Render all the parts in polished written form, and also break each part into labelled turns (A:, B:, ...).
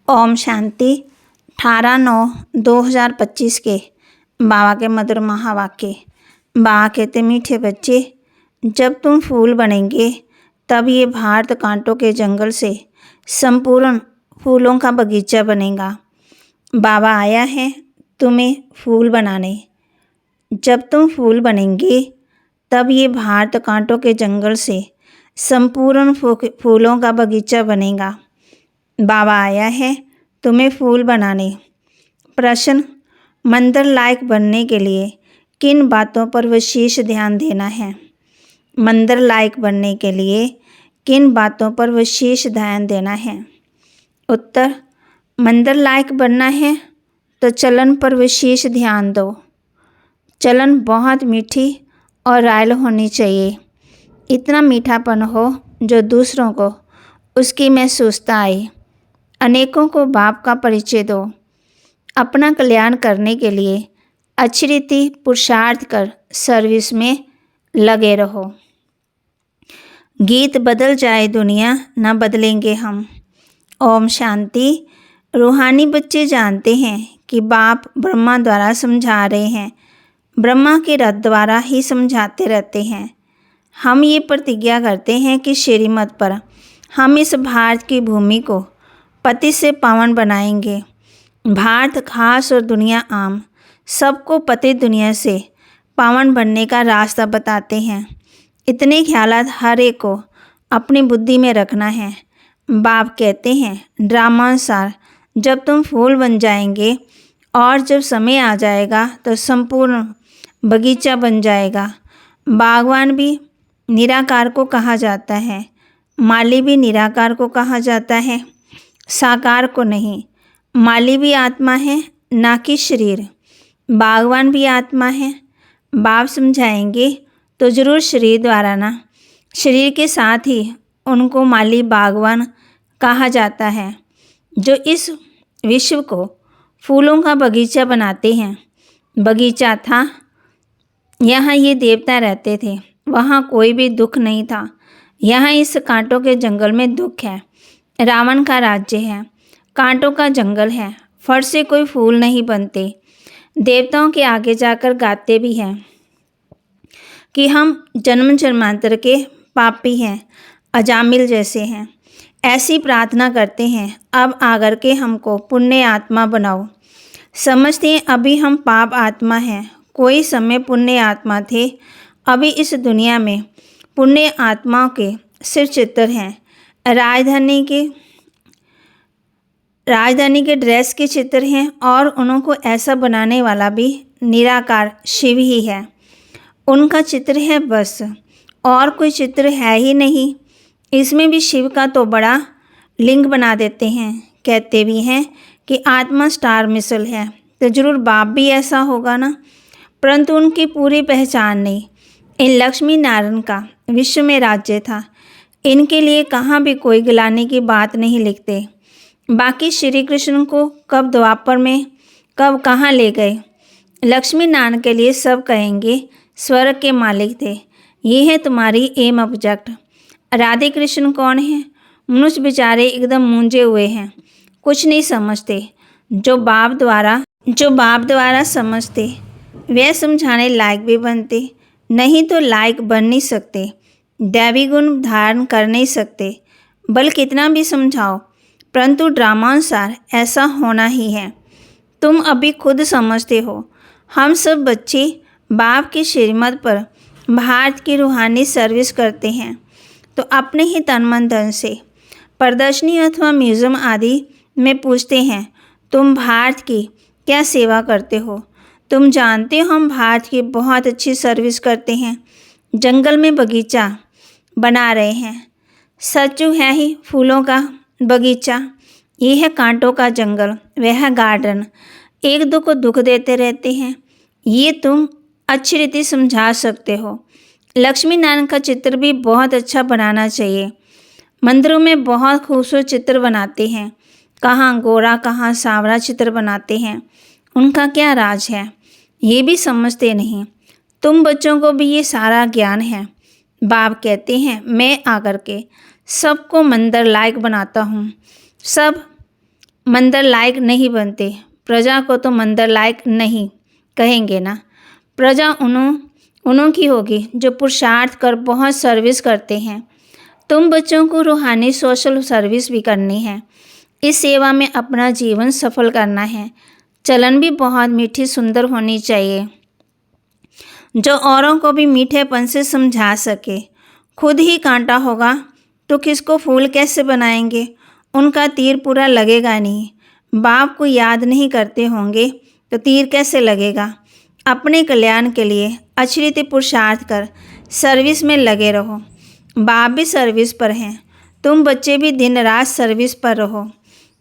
A: ओम शांति 18/9/2025 के बाबा के मधुर महावाक्य। बाबा कहते, मीठे बच्चे, जब तुम फूल बनेंगे तब ये भारत कांटों के जंगल से संपूर्ण फूलों का बगीचा बनेगा। बाबा आया है तुम्हें फूल बनाने। जब तुम फूल बनेंगे तब ये भारत कांटों के जंगल से संपूर्ण फूलों का बगीचा बनेगा। बाबा आया है तुम्हें फूल बनाने। प्रश्न, मंदिर लायक बनने के लिए किन बातों पर विशेष ध्यान देना है? मंदिर लायक बनने के लिए किन बातों पर विशेष ध्यान देना है? उत्तर, मंदिर लायक बनना है तो चलन पर विशेष ध्यान दो। चलन बहुत मीठी और रायल होनी चाहिए। इतना मीठापन हो जो दूसरों को उसकी महसूसता आए। अनेकों को बाप का परिचय दो। अपना कल्याण करने के लिए अच्छी रीति पुरुषार्थ कर सर्विस में लगे रहो। गीत बदल जाए दुनिया, न बदलेंगे हम। ओम शांति। रूहानी बच्चे जानते हैं कि बाप ब्रह्मा द्वारा समझा रहे हैं। ब्रह्मा के रथ द्वारा ही समझाते रहते हैं। हम ये प्रतिज्ञा करते हैं कि श्रीमत पर हम इस भारत की भूमि को पति से पावन बनाएंगे। भारत खास और दुनिया आम, सबको पति दुनिया से पावन बनने का रास्ता बताते हैं। इतने ख्यालात हर एक को अपनी बुद्धि में रखना है। बाप कहते हैं, ड्रामानुसार जब तुम फूल बन जाएंगे और जब समय आ जाएगा तो संपूर्ण बगीचा बन जाएगा। बागवान भी निराकार को कहा जाता है, माली भी निराकार को कहा जाता है, साकार को नहीं। माली भी आत्मा है, ना कि शरीर। बागवान भी आत्मा है। बाप समझाएंगे तो जरूर शरीर द्वारा ना, शरीर के साथ ही उनको माली बागवान कहा जाता है, जो इस विश्व को फूलों का बगीचा बनाते हैं। बगीचा था, यहाँ ये देवता रहते थे, वहाँ कोई भी दुख नहीं था। यहाँ इस कांटों के जंगल में दुख है। रावण का राज्य है, कांटों का जंगल है, फट से कोई फूल नहीं बनते। देवताओं के आगे जाकर गाते भी हैं कि हम जन्म जन्मांतर के पापी हैं, अजामिल जैसे हैं। ऐसी प्रार्थना करते हैं, अब आकर के हमको पुण्य आत्मा बनाओ। समझते हैं अभी हम पाप आत्मा हैं, कोई समय पुण्य आत्मा थे। अभी इस दुनिया में पुण्य आत्माओं के सिर्फ चित्र हैं। राजधानी के ड्रेस के चित्र हैं और उनको ऐसा बनाने वाला भी निराकार शिव ही है। उनका चित्र है बस, और कोई चित्र है ही नहीं। इसमें भी शिव का तो बड़ा लिंग बना देते हैं। कहते भी हैं कि आत्मा स्टार मिसल है, तो जरूर बाप भी ऐसा होगा ना, परंतु उनकी पूरी पहचान नहीं। इन लक्ष्मी नारायण का विश्व में राज्य था। इनके लिए कहाँ भी कोई गिलाने की बात नहीं लिखते। बाकी श्री कृष्ण को कब द्वापर में कब कहाँ ले गए। लक्ष्मी नारायण के लिए सब कहेंगे स्वर्ग के मालिक थे। ये है तुम्हारी एम ऑब्जेक्ट। राधे कृष्ण कौन है? मनुष्य बेचारे एकदम मूंझे हुए हैं, कुछ नहीं समझते। जो बाप द्वारा समझते वे समझाने लायक भी बनते, नहीं तो लायक बन नहीं सकते। दैवी गुण धारण कर नहीं सकते, बल कितना भी समझाओ, परंतु ड्रामानुसार ऐसा होना ही है। तुम अभी खुद समझते हो। हम सब बच्चे बाप की श्रीमत पर भारत की रूहानी सर्विस करते हैं, तो अपने ही तन मन धन से प्रदर्शनी अथवा म्यूज़ियम आदि में पूछते हैं, तुम भारत की क्या सेवा करते हो? तुम जानते हो हम भारत की बहुत अच्छी सर्विस करते हैं। जंगल में बगीचा बना रहे हैं। सचू है ही फूलों का बगीचा। ये है कांटों का जंगल, वह है गार्डन। एक दो को दुख देते रहते हैं। ये तुम अच्छी रीति समझा सकते हो। लक्ष्मी नारायण का चित्र भी बहुत अच्छा बनाना चाहिए। मंदिरों में बहुत खूबसूरत चित्र बनाते हैं। कहाँ गोरा कहाँ सांवरा चित्र बनाते हैं। उनका क्या राज है, ये भी समझते नहीं। तुम बच्चों को भी ये सारा ज्ञान है। बाप कहते हैं, मैं आकर के सबको मंदिर लायक बनाता हूँ। सब मंदिर लायक नहीं बनते। प्रजा को तो मंदिर लायक नहीं कहेंगे ना। प्रजा उन्हों की होगी जो पुरुषार्थ कर बहुत सर्विस करते हैं। तुम बच्चों को रूहानी सोशल सर्विस भी करनी है। इस सेवा में अपना जीवन सफल करना है। चलन भी बहुत मीठी सुंदर होनी चाहिए, जो औरों को भी मीठेपन से समझा सके। खुद ही कांटा होगा तो किसको फूल कैसे बनाएंगे? उनका तीर पूरा लगेगा नहीं। बाप को याद नहीं करते होंगे तो तीर कैसे लगेगा? अपने कल्याण के लिए अछित पुरुषार्थ कर सर्विस में लगे रहो। बाप भी सर्विस पर हैं, तुम बच्चे भी दिन रात सर्विस पर रहो।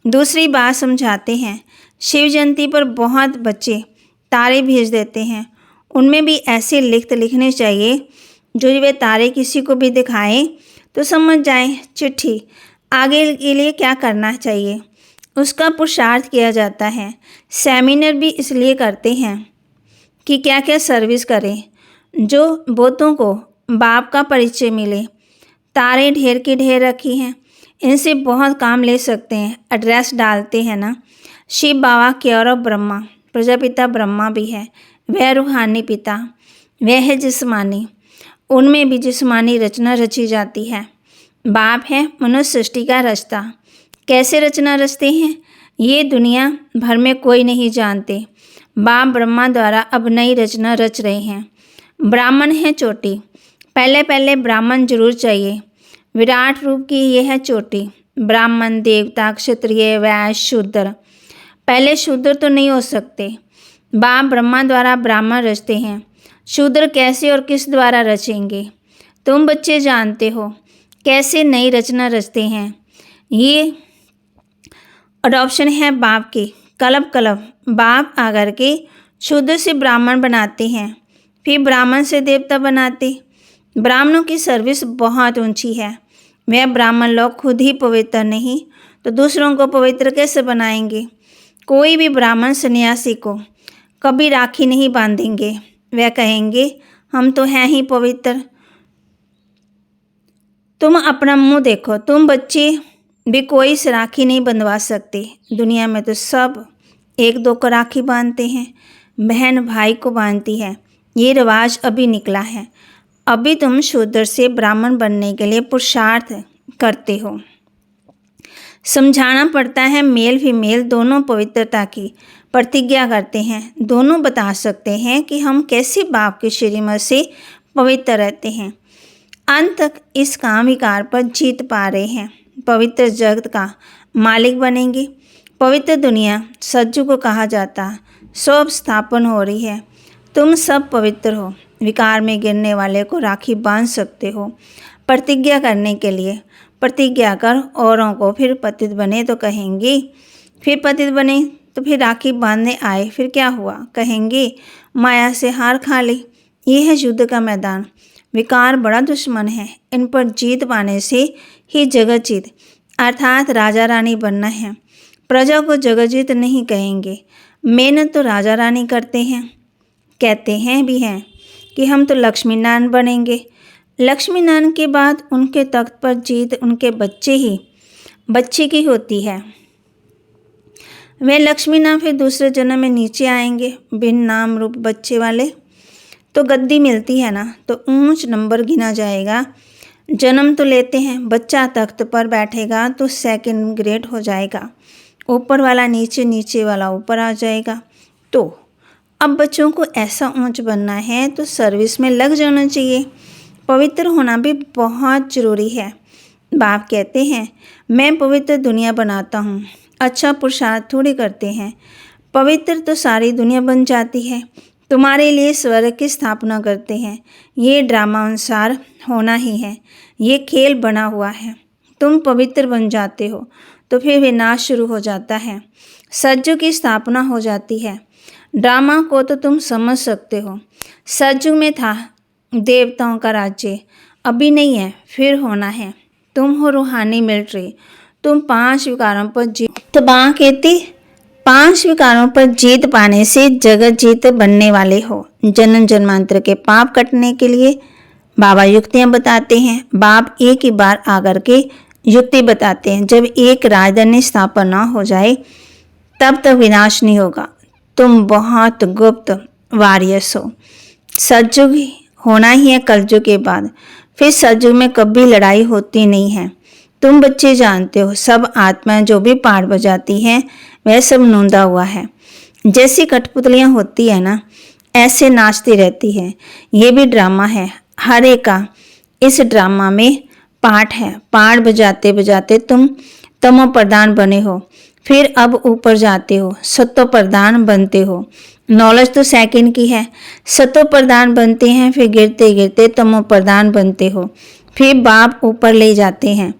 A: दूसरी बात समझाते हैं, शिव जयंती पर बहुत बच्चे तारे भेज देते हैं। उनमें भी ऐसे लिखने चाहिए जो वे तारे किसी को भी दिखाएं तो समझ जाएं चिट्ठी आगे के लिए क्या करना चाहिए, उसका पुरुषार्थ किया जाता है। सेमिनार भी इसलिए करते हैं कि क्या क्या सर्विस करें, जो बहुतों को बाप का परिचय मिले। तारे ढेर की ढेर रखी हैं, इनसे बहुत काम ले सकते हैं। एड्रेस डालते हैं ना। शिव बाबा केवल ब्रह्मा, प्रजापिता ब्रह्मा भी है, वह रूहानी पिता, वह है जिस्मानी। उनमें भी जिस्मानी रचना रची जाती है। बाप है मनुष्य सृष्टि का रचता। कैसे रचना रचते हैं ये दुनिया भर में कोई नहीं जानते। बाप ब्रह्मा द्वारा अब नई रचना रच रहे हैं। ब्राह्मण है चोटी, पहले ब्राह्मण जरूर चाहिए। विराट रूप की यह है चोटी। ब्राह्मण, देवता, क्षत्रिय, वैश्य, शूद्र। पहले शूद्र तो नहीं हो सकते। बाप ब्रह्मा द्वारा ब्राह्मण रचते हैं। शूद्र कैसे और किस द्वारा रचेंगे? तुम बच्चे जानते हो कैसे नई रचना रचते हैं। ये अडॉप्शन है बाप की। कलब बाप आकर के शूद्र से ब्राह्मण बनाते हैं, फिर ब्राह्मण से देवता बनाते। ब्राह्मणों की सर्विस बहुत ऊंची है। वह ब्राह्मण लोग खुद ही पवित्र नहीं तो दूसरों को पवित्र कैसे बनाएंगे? कोई भी ब्राह्मण सन्यासी को कभी राखी नहीं बांधेंगे। वह कहेंगे हम तो हैं ही पवित्र। तुम अपना मुंह देखो, तुम बच्चे भी कोई से राखी नहीं बंधवा सकते। दुनिया में तो सब एक दो को राखी बांधते हैं, बहन भाई को बांधती है। ये रिवाज अभी निकला है। अभी तुम शूद्र से ब्राह्मण बनने के लिए पुरुषार्थ करते हो। समझाना पड़ता है। मेल फीमेल दोनों पवित्रता की प्रतिज्ञा करते हैं। दोनों बता सकते हैं कि हम कैसे बाप के श्रीमत से पवित्र रहते हैं। अंत तक इस काम विकार पर जीत पा रहे हैं। पवित्र जगत का मालिक बनेंगे। पवित्र दुनिया सज्जू को कहा जाता। सब स्थापन हो रही है। तुम सब पवित्र हो। विकार में गिरने वाले को राखी बांध सकते हो प्रतिज्ञा करने के लिए। प्रतिज्ञा कर औरों को, फिर पतित बने तो कहेंगे, फिर पतित बने तो फिर राखी बांधने आए, फिर क्या हुआ? कहेंगे माया से हार खा ली। ये है युद्ध का मैदान। विकार बड़ा दुश्मन है। इन पर जीत पाने से ही जगत जीत अर्थात राजा रानी बनना है। प्रजा को जगत जीत नहीं कहेंगे। मेहनत तो राजा रानी करते हैं, कहते हैं भी हैं कि हम तो लक्ष्मी नारायण बनेंगे। लक्ष्मी नारायण के बाद उनके तख्त पर जीत उनके बच्चे की होती है। वे लक्ष्मी नाम फिर दूसरे जन्म में नीचे आएंगे बिन नाम रूप बच्चे वाले। तो गद्दी मिलती है ना तो ऊंच नंबर गिना जाएगा। जन्म तो लेते हैं, बच्चा तख्त पर बैठेगा तो सेकंड ग्रेड हो जाएगा। ऊपर वाला नीचे, नीचे वाला ऊपर आ जाएगा। तो अब बच्चों को ऐसा ऊंच बनना है तो सर्विस में लग जाना चाहिए। पवित्र होना भी बहुत ज़रूरी है। बाप कहते हैं मैं पवित्र दुनिया बनाता हूँ। अच्छा पुरुषार्थ थोड़ी करते हैं। पवित्र तो सारी दुनिया बन जाती है। तुम्हारे लिए स्वर्ग की स्थापना करते हैं। ये ड्रामा अनुसार होना ही है। ये खेल बना हुआ है। तुम पवित्र बन जाते हो तो फिर विनाश शुरू हो जाता है। सज्जु की स्थापना हो जाती है। ड्रामा को तो तुम समझ सकते हो। सज्जु में था देवताओं का राज्य, अभी नहीं है, फिर होना है। तुम हो रूहानी मिलिट्री। तुम 5 विकारों पर जीत तबाह कहती 5 विकारों पर जीत पाने से जगत जीत बनने वाले हो। जन्म जन्मांतर के पाप कटने के लिए बाबा युक्तियाँ बताते हैं। बाप एक ही बार आकर के युक्ति बताते हैं, जब एक राजधानी स्थापना ना हो जाए तब तक विनाश नहीं होगा। तुम बहुत गुप्त वॉरियर्स हो। सतयुग होना ही है कलयुग के बाद, फिर सतयुग में कभी लड़ाई होती नहीं है। तुम बच्चे जानते हो, सब आत्माएं जो भी पाठ बजाती हैं वह सब नूंदा हुआ है। जैसी कठपुतलियाँ होती है ना, ऐसे नाचती रहती है। ये भी ड्रामा है, हर एक का इस ड्रामा में पाठ है। पाठ बजाते बजाते तुम तमो प्रधान बने हो, फिर अब ऊपर जाते हो, सत्व प्रधान बनते हो। नॉलेज तो सेकंड की है, सत्व प्रधान बनते हैं, फिर गिरते गिरते तमो प्रधान बनते हो, फिर बाप ऊपर ले जाते हैं।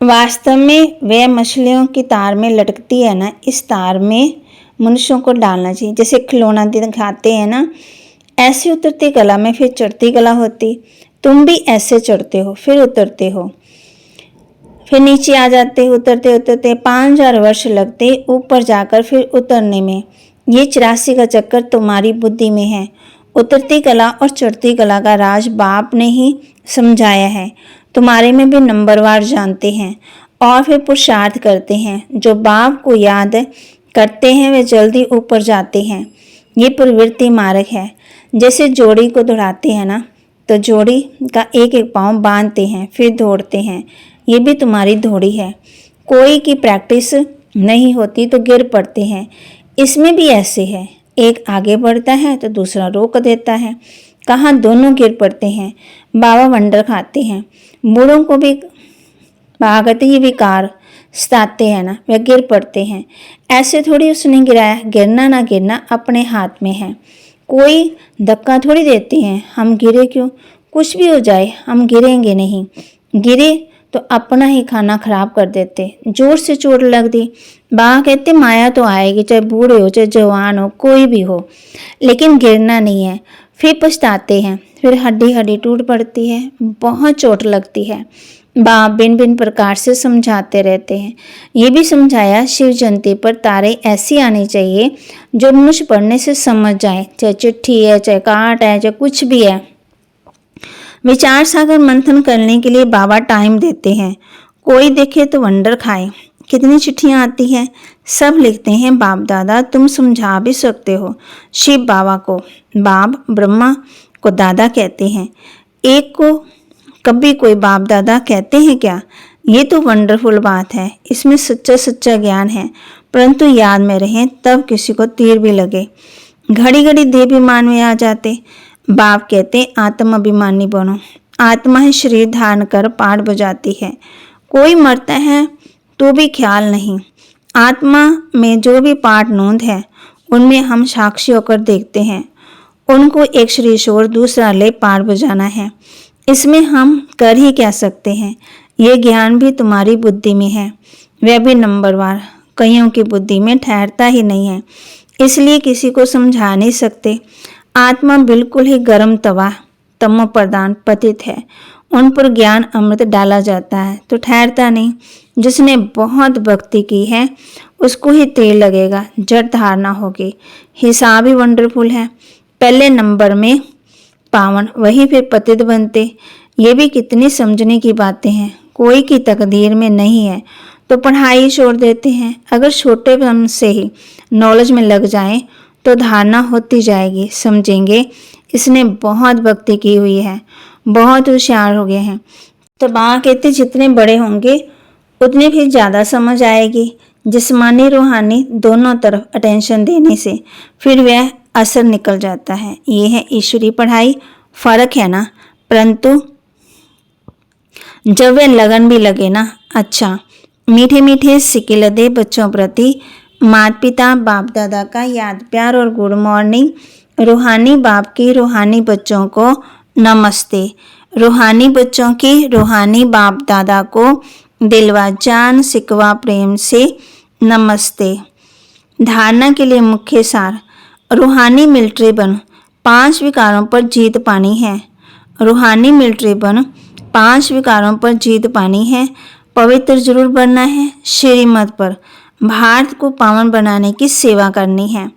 A: वास्तव में वह मछलियों की तार में लटकती है ना, इस तार में मनुष्यों को डालना चाहिए। जैसे खिलौना दिखाते हैं ना, ऐसे उतरती कला में फिर चढ़ती कला होती। तुम भी ऐसे चढ़ते हो फिर उतरते हो, फिर नीचे आ जाते, उतरते उतरते 5000 वर्ष लगते ऊपर जाकर फिर उतरने में। ये 84 का चक्कर तुम्हारी बुद्धि में है। उतरती कला और चढ़ती कला का राज बाप ने ही समझाया है। तुम्हारे में भी नंबरवार जानते हैं और फिर पुरुषार्थ करते हैं। जो बाप को याद करते हैं वे जल्दी ऊपर जाते हैं। ये प्रवृत्ति मार्ग है। जैसे जोड़ी को दौड़ाते हैं ना, तो जोड़ी का एक एक पाँव बांधते हैं फिर दौड़ते हैं। ये भी तुम्हारी दौड़ी है। कोई की प्रैक्टिस नहीं होती तो गिर पड़ते हैं। इसमें भी ऐसे है, एक आगे बढ़ता है तो दूसरा रोक देता है। कहाँ दोनों गिर पड़ते हैं। बाबा वंडर खाते हैं, बूढ़ों को भी भागते ही विकार सताते हैं ना, वे गिर पड़ते हैं। ऐसे थोड़ी उसने गिराया, गिरना ना गिरना अपने हाथ में है। कोई धक्का थोड़ी देते हैं, हम गिरे क्यों, कुछ भी हो जाए हम गिरेंगे नहीं। गिरे तो अपना ही खाना खराब कर देते। जोर से चोट लग दी, बाबा कहते माया तो आएगी, चाहे बूढ़े हो चाहे जवान हो कोई भी हो, लेकिन गिरना नहीं है। फिर पछताते हैं, फिर हड्डी हड्डी टूट पड़ती है, बहुत चोट लगती है। बाप भिन्न भिन्न प्रकार से समझाते रहते हैं। ये भी समझाया शिव जयंती पर तारे ऐसी आनी चाहिए जो मनुष्य पढ़ने से समझ जाए, चाहे चिट्ठी है चाहे काट है चाहे कुछ भी है। विचार सागर मंथन करने के लिए बाबा टाइम देते हैं। कोई देखे तो वंडर खाए। कितनी चिट्ठियाँ आती हैं, सब लिखते हैं बाप दादा, तुम समझा भी सकते हो। शिव बाबा को बाप, ब्रह्मा को दादा कहते हैं। एक को कभी कोई बाप दादा कहते हैं क्या? ये तो वंडरफुल बात है। इसमें सच्चा सच्चा ज्ञान है, परंतु याद में रहें तब किसी को तीर भी लगे। घड़ी घड़ी देहाभिमान में आ जाते। बाप कहते आत्म अभिमानी बनो। आत्मा ही शरीर धारण कर पाठ बजाती है। कोई मरता है तो भी ख्याल नहीं। आत्मा में जो भी पाठ नोंद है उनमें हम साक्षी होकर देखते हैं। उनको एक शरीर छोड़ दूसरा ले पाठ बजाना है। इसमें हम कर ही क्या सकते हैं। ये ज्ञान भी तुम्हारी बुद्धि में है, वह भी नंबरवार। कईयों की बुद्धि में ठहरता ही नहीं है, इसलिए किसी को समझा नहीं सकते। आत्मा बिल्कुल ही गर्म तवा तमो प्रधान पतित है। उन पर ज्ञान अमृत डाला जाता है तो ठहरता नहीं। जिसने बहुत भक्ति की है उसको ही तेल लगेगा, जड़ धारणा होगी। हिसाब ही वंडरफुल है। पहले नंबर में पावन, वही फिर पतित बनते। ये भी कितनी समझने की बातें हैं। कोई की तकदीर में नहीं है तो पढ़ाई छोड़ देते हैं। अगर छोटे पन से ही नॉलेज में लग जाए तो धारणा होती जाएगी। समझेंगे इसने बहुत भक्ति की हुई है, बहुत होशियार हो गए हैं। तो बाबा कहते जितने बड़े होंगे उतनी फिर ज़्यादा समझ आएगी। जिस्मानी रूहानी दोनों तरफ अटेंशन देने से फिर वह असर निकल जाता है। ये है ईश्वरी पढ़ाई। फर्क है ना, परंतु जब वह लगन भी लगे ना। अच्छा, मीठे मीठे सिक्के लदे बच्चों प्रति माता पिता बाप दादा का याद प्यार और गुड मॉर्निंग। रूहानी बाप की रूहानी बच्चों को नमस्ते। रूहानी बच्चों की रूहानी बाप दादा को दिलवा जान सिकवा प्रेम से नमस्ते। धारणा के लिए मुख्य सार, रूहानी मिलिट्री बन 5 विकारों पर जीत पानी है। रूहानी मिलिट्री बन 5 विकारों पर जीत पानी है। पवित्र जरूर बनना है। श्रीमत पर भारत को पावन बनाने की सेवा करनी है।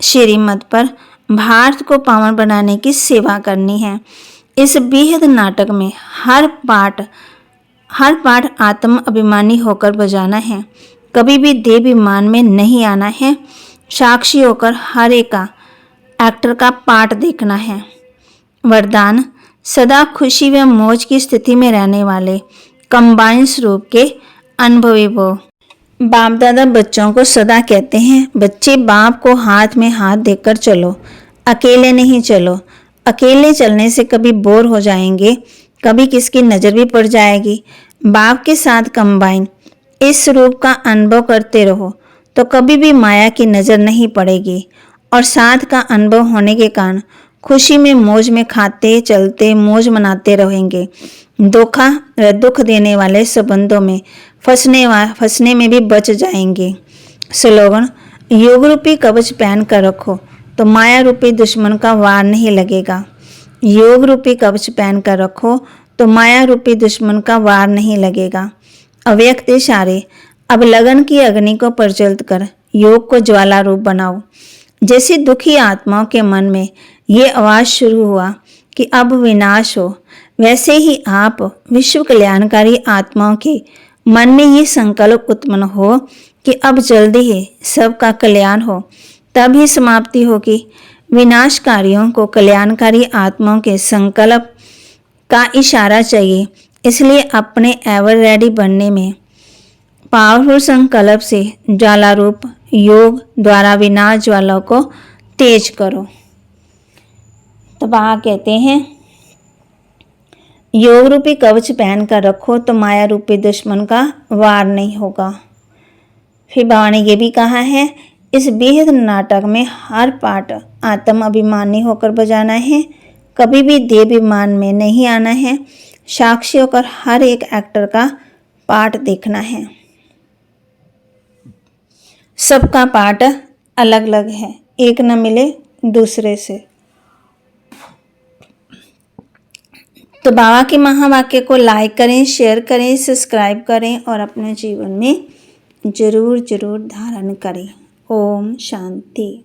A: श्रीमत पर भारत को पावन बनाने की सेवा करनी है। इस बेहद नाटक में हर पाठ हर पाठ आत्म अभिमानी होकर बजाना है, कभी भी देहाभिमान में नहीं आना है। साक्षी होकर हर एक एक्टर का पाठ देखना है। वरदान, सदा खुशी व मौज की स्थिति में रहने वाले कंबाइन स्वरूप के अनुभवी हो। बाप दादा बच्चों को सदा कहते हैं, बच्चे बाप को हाथ में हाथ देकर चलो, अकेले नहीं चलो। अकेले चलने से कभी बोर हो जाएंगे, कभी किसकी नज़र भी पड़ जाएगी। बाप के साथ कंबाइन इस स्वरूप का अनुभव करते रहो तो कभी भी माया की नज़र नहीं पड़ेगी और साथ का अनुभव होने के कारण खुशी में मौज में खाते चलते मौज मनाते रहेंगे। धोखा व दुख देने वाले संबंधों में फंसने में भी बच जाएंगे। स्लोगन, योग रूपी कवच पहन कर रखो तो माया रूपी दुश्मन का वार नहीं लगेगा। योग रूपी कवच पहन कर रखो तो माया रूपी दुश्मन का वार नहीं लगेगा। अव्यक्त इशारे, अब लगन की अग्नि को प्रज्वलित कर योग को ज्वाला रूप बनाओ। जैसे दुखी आत्माओं के मन में ये आवाज़ शुरू हुआ कि अब विनाश हो, वैसे ही आप विश्व कल्याणकारी आत्माओं के मन में ये संकल्प उत्पन्न हो कि अब जल्दी ही सबका कल्याण हो, तब ही समाप्ति होगी। विनाशकारियों को कल्याणकारी आत्माओं के संकल्प का इशारा चाहिए, इसलिए अपने एवर रेडी बनने में पावरफुल संकल्प से ज्वालारूप योग द्वारा विनाश ज्वाला को तेज करो। तो वहाँ कहते हैं, योग रूपी कवच पहन कर रखो तो माया रूपी दुश्मन का वार नहीं होगा। फिर बाबा ने ये भी कहा है, इस बेहद नाटक में हर पाठ आत्म अभिमानी होकर बजाना है, कभी भी देहाभिमान में नहीं आना है। साक्षी होकर हर एक एक्टर का पाठ देखना है। सबका पाठ अलग अलग है, एक न मिले दूसरे से। तो बाबा के महावाक्य को लाइक करें, शेयर करें, सब्सक्राइब करें और अपने जीवन में जरूर धारण करें। ओम शांति।